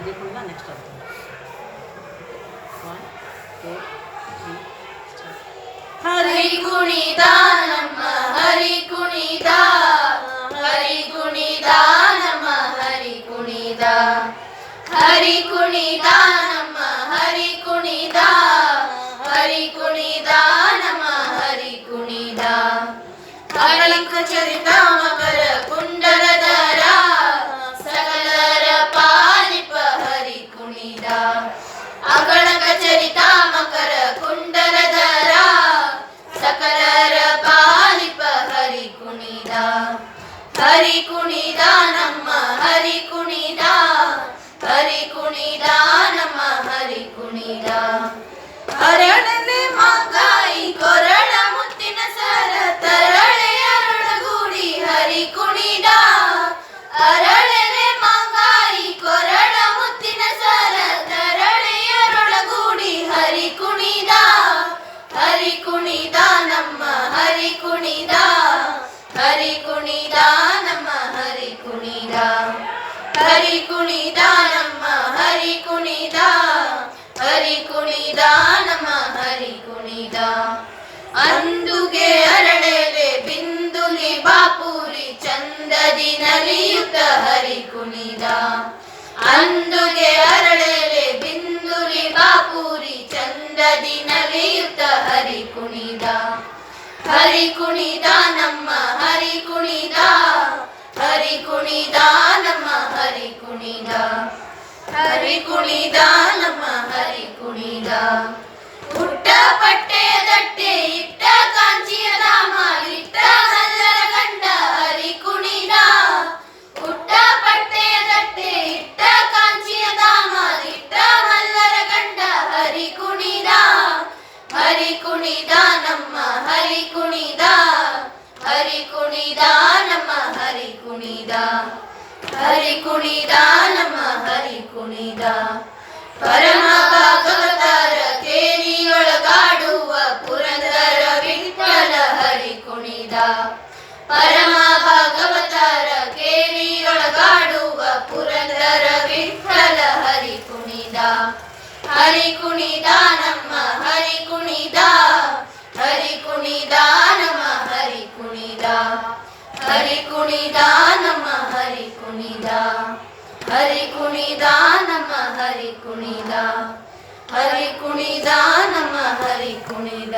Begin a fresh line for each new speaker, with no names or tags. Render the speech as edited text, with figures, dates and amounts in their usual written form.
ಹರಿ ಕುಣಿದ ನೆಕ್ಸ್ಟ್ ಅಂತ 1 2 3 ಸ್ಟಾರ್ಟ್.
ಹರಿ ಕುಣಿದ ನಮ್ಮ ಹರಿ ಕುಣಿದ, ಹರಿ ಕುಣಿದ ನಮ್ಮ ಹರಿ ಕುಣಿದ, ಹರಿ ಕುಣಿದ ನಮ್ಮ ಹರಿ ಕುಣಿದ, ಹರಿ ಕುಣಿದ ನಮ್ಮ ಹರಿ ಕುಣಿದ. ಅಗಣಿತ ಚರಿತ ಮಕರ ಕುಂಡಲಧರ, ಸಕಲರ ಪಾಲಿಪ ಹರಿ ಕುಣಿದ. ಅಗಣಕ ಚರಿತ ಮಕರ ಕುಂಡಲಧರ, ಸಕಲರ ಪಾಲಿಪ ಹರಿ ಕುಣಿದ. ಹರಿ ಕುಣಿದ ನಮ್ಮ ಹರಿ ಕುಣಿದ, ಹರಿ ಕುಣಿದ ನಮ್ಮ ಹರಿ ಕುಣಿದ. ಹರಳನೆ ಮಾಗಾಯಿ ಕೊರಳ ಮುತ್ತಿನ ಸರ, ತರಳೆಯರೊಳಗೂಡಿ ಹರಿ ಕುಣಿದ. ಹರಳನೆ ಮಾಗಾಯಿ ಕೊರಳ ಮುತ್ತಿನ ಸರ, ತರಳೆಯರೊಳಗೂಡಿ ಹರಿ ಕುಣಿದ. ಹರಿ ಕುಣಿದ ನಮ್ಮ ಹರಿ ಕುಣಿದ, ಹರಿ ಕುಣಿದ ನಮ್ಮ ಹರಿ ಕುಣಿದ. ಹರಿ ಕುಣಿದ ನಮ್ಮ ಹರಿ ಕುಣಿದ, ಹರಿ ಕುಣಿದ ನಮ್ಮ ಹರಿ ಕುಣಿದ. ಅಂದುಗೆ ಅರಳೆಲೆ ಬಿಂದುಲಿ ಬಾಪೂರಿ, ಚಂದದಿ ನಲಿಯುತ್ತ ಹರಿ ಕುಣಿದ. ಅಂದುಗೆ ಅರಳೆಲೆ ಬಿಂದುಲಿ ಬಾಪೂರಿ, ಚಂದದಿ ನಲಿಯುತ್ತ ಹರಿ ಕುಣಿದ. ಹರಿ ಕುಣಿದ ನಮ್ಮ ಹರಿ ಕುಣಿದ, ಹರಿ ಕುಣಿದ ನಮ್ಮ ಹರಿ ಕುಣಿದ. ಹರಿ ಕುಣಿದ ನಮ್ಮ ಹರಿ ಕುಣಿದ. ಪುಟ್ಟ ಪಟ್ಟೆಯ ದಟ್ಟೆ ಇಟ್ಟ ಕಾಂಚಿಯ ಧಾಮ, ಇಟ್ಟ ಮಲ್ಲರ ಗಂಡ ಹರಿ ಕುಣಿದ. ಪುಟ್ಟ ಪಟ್ಟೆಯ ದಟ್ಟೆ ಇಟ್ಟ ಕಾಂಚಿಯ ಧಾಮ, ಇಟ್ಟ ಮಲ್ಲರ ಗಂಡ ಹರಿ ಕುಣಿದ. ಹರಿ ಕುಣಿದ ನಮ್ಮ ಹರಿ ಕುಣಿದ, ಹರಿ ಕುಣಿದ ನಮ್ಮ ಹರಿ ಕುಣಿದ. ಹರಿ ಕುಣಿದ ನಮ್ಮ ಹರಿ ಕುಣಿದ. ಪರಮ ಭಾಗವತರ ಕೇರಿಯೊಳಗಾಡುವ ಪುರಂದರ ವಿಠ್ಠಲ ಹರಿ ಕುಣಿದ. ಪರಮ ಭಾಗವತರ ಕೇರಿಯೊಳಗಾಡುವ ಪುರಂದರ ವಿಠ್ಠಲ ಹರಿ ಕುಣಿದ. ಹರಿ ಕುಣಿದ ನಮ್ಮ ಹರಿ ಕುಣಿದ, ಹರಿ ಕುಣಿದ ನಮ್ಮ ಹರಿ ಕುಣಿದ. ಹರಿ ಕುಣಿದ ನಮ್ಮ ಹರಿ ಕುಣಿದ, ಹರಿ ಕುಣಿದ ನಮ್ಮ ಹರಿ ಕುಣಿದ. ಹರಿ ಕುಣಿದ ನಮ್ಮ ಹರಿ ಕುಣಿದ.